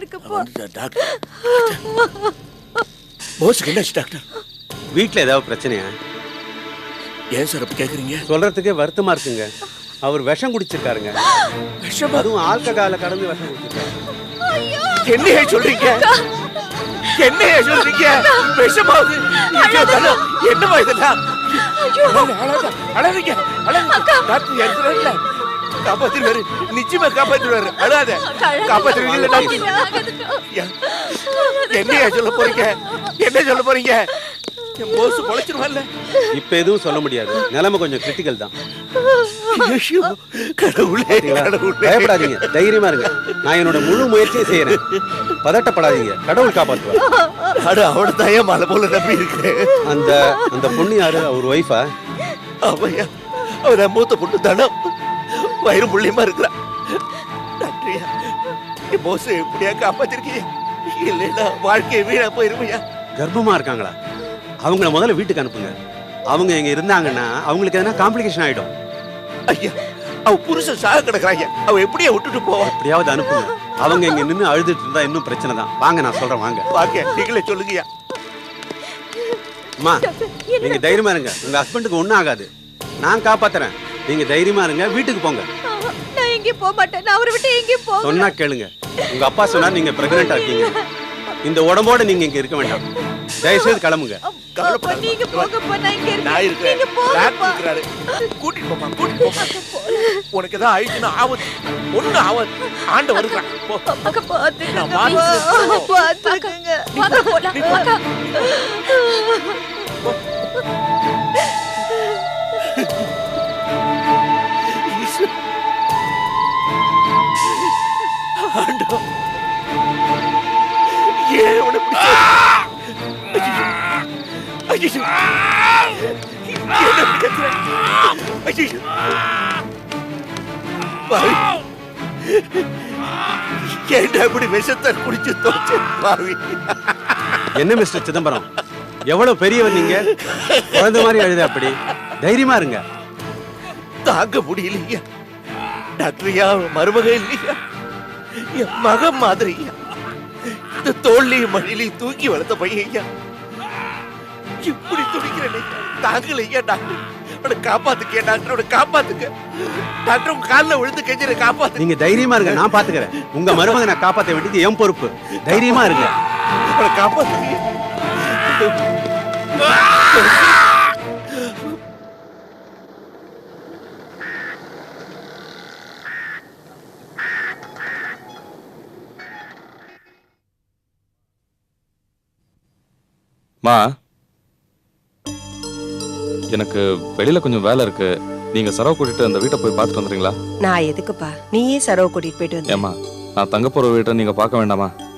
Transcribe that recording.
இருக்குப்பா. போஸுக்கு என்னாச்சு டாக்டர்? வீட்டில் ஏதாவது பிரச்சனையா? ஏன் சார் அப்படி கேட்குறீங்க? சொல்றதுக்கே வருத்தமா இருக்குங்க. அவர் விஷம் குடிச்சிருக்காருங்க. விஷமா? அதுவும் ஆல்கஹால கடந்து விஷம் குடிச்சிருக்காரு. என்னையே சொல்றீங்க? என்னையே சொல்றீங்க? விஷமாவது? என்னமா இதெல்லாம்? அழாதீங்க, டாக்டர் இருக்கிறாருல்ல, காப்பாத்திடுவாரு, நிச்சயமா காப்பாத்திடுவாரு. அழாத, காப்பாத்திடுவீங்க டாக்டர். என்னையா சொல்ல போறீங்க? என்ன சொல்ல போறீங்க? என் போஸ் பொழைச்சிருவான்ல? இப்ப எதுவும் சொல்ல முடியாது, நிலைமை கொஞ்சம் கிரிட்டிக்கல் தான். கடவுளே, பயப்படாதீங்க, தைரியமா இருங்க. நான் என்னோட முழு முயற்சியை செய்யறேன். பதட்டப்படாதீங்க, கடவுள் காப்பாற்றுவார். அவனதான் ஏன் மலை போல நம்பி இருக்கு. அந்த அந்த பொண்ணு யாரு? அவர் ஒய்ஃபா? அவையா, அவன் மூத்த பொண்ணு தானே, வயிறு புள்ளியமா இருக்கிறான். டாக்டரியா, என் போஸ் எப்படியா காப்பாத்திருக்கீங்க? இல்லைன்னா வாழ்க்கையை வீணா போயிருமையா? கர்ப்பமா இருக்காங்களா? அவங்கள முதல்ல வீட்டுக்கு அனுப்புங்க. அவங்க இங்க இருந்தாங்கன்னா அவங்களுக்கு எதனா காம்ப்ளிகேஷன் ஆயிடும். ஐயா, அவ புருஷன் சாக கிடக்குறாங்க, அவ எப்படியா விட்டுட்டு போவா? எப்படியாவது அனுப்புங்க. அவங்க இங்க நின்று அழுதுட்டு இருந்தா இன்னும் பிரச்சனை தான். வாங்க, நான் சொல்றேன், வாங்க வாங்க, நீங்களே சொல்லுங்கய்யா. அம்மா, நீங்க தைரியமா இருங்க. உங்க ஹஸ்பண்டுக்கு ஒண்ணும் ஆகாது. நான் காப்பாத்துறேன். நீங்க தைரியமா இருங்க, வீட்டுக்கு போங்க. நான் எங்கேயும் போக மாட்டேன். நான் அவரை விட்டு எங்கேயும் போக. சொன்னா கேளுங்க. உங்க அப்பா சொன்னார் நீங்க பிரெக்னெண்டா இருக்கீங்க. இந்த உடம்போட நீங்க இங்க இருக்க வேண்டாம். தயவுசெய்து கிளம்புங்க. நீங்க போங்கப்பா, நான் இங்க இருக்கேன். நான் இருக்கேன். நீங்க போங்கப்பா. கூட்டிட்டு போமா, கூட்டிட்டு போமா. உனக்கு ஏதாவது ஆயிடுச்சுன்னா ஆபத்து. ஒண்ணு ஆபத்து. ஆண்ட வருகிறான். போ. அக்கா பாத்துக்கங்க. நான் வாங்க. பாத்துக்கங்க. வாங்க போலாம். அக்கா. ஆண்டோ, ஏன் உன்னை பிடிச்ச? ஐயோ, என்ன இப்படி கத்துற? ஐயோ, பாவி, ஏன்டா இப்படி விஷத்தை குடிச்சு தோச்சு பாவி? என்ன மிஸ்டர் சிதம்பரம், எவ்வளவு பெரியவர் நீங்க, குழந்தை மாதிரி அழுத. அப்படி தைரியமா இருங்க. தாங்க முடியலையா டாக்டரியா? மருமக இல்லையா? என் மகன் மாதிரியா? இந்த தோல்லையும் மணிலையும் தூக்கி வளர்த்த பையன் இப்படி துடிக்கிறேன். தாங்கலையா டாக்டர்? அவனை காப்பாத்துக்க டாக்டர், அவனை காப்பாத்துக்க டாக்டர். உங்க காலில் விழுந்து கெஞ்சிர காப்பாத்து. நீங்க தைரியமா இருங்க, நான் பாத்துக்கிறேன். உங்க மருமகனை நான் காப்பாற்ற வேண்டியது என் பொறுப்பு. தைரியமா இருங்க. அவனை காப்பாத்துக்க. மா, எனக்கு வெளியில கொஞ்சம் வேலை இருக்கு. நீங்க சரவ கூட்டிட்டு அந்த வீட்டை போய் பார்த்துட்டு வந்துறீங்களா? நான் எதுக்குப்பா? நீயே சரவ கூட்டிட்டு போயிட்டு வந்து. ஏமா, நான் தங்க போற வீட்டை நீங்க பார்க்க வேண்டாமா?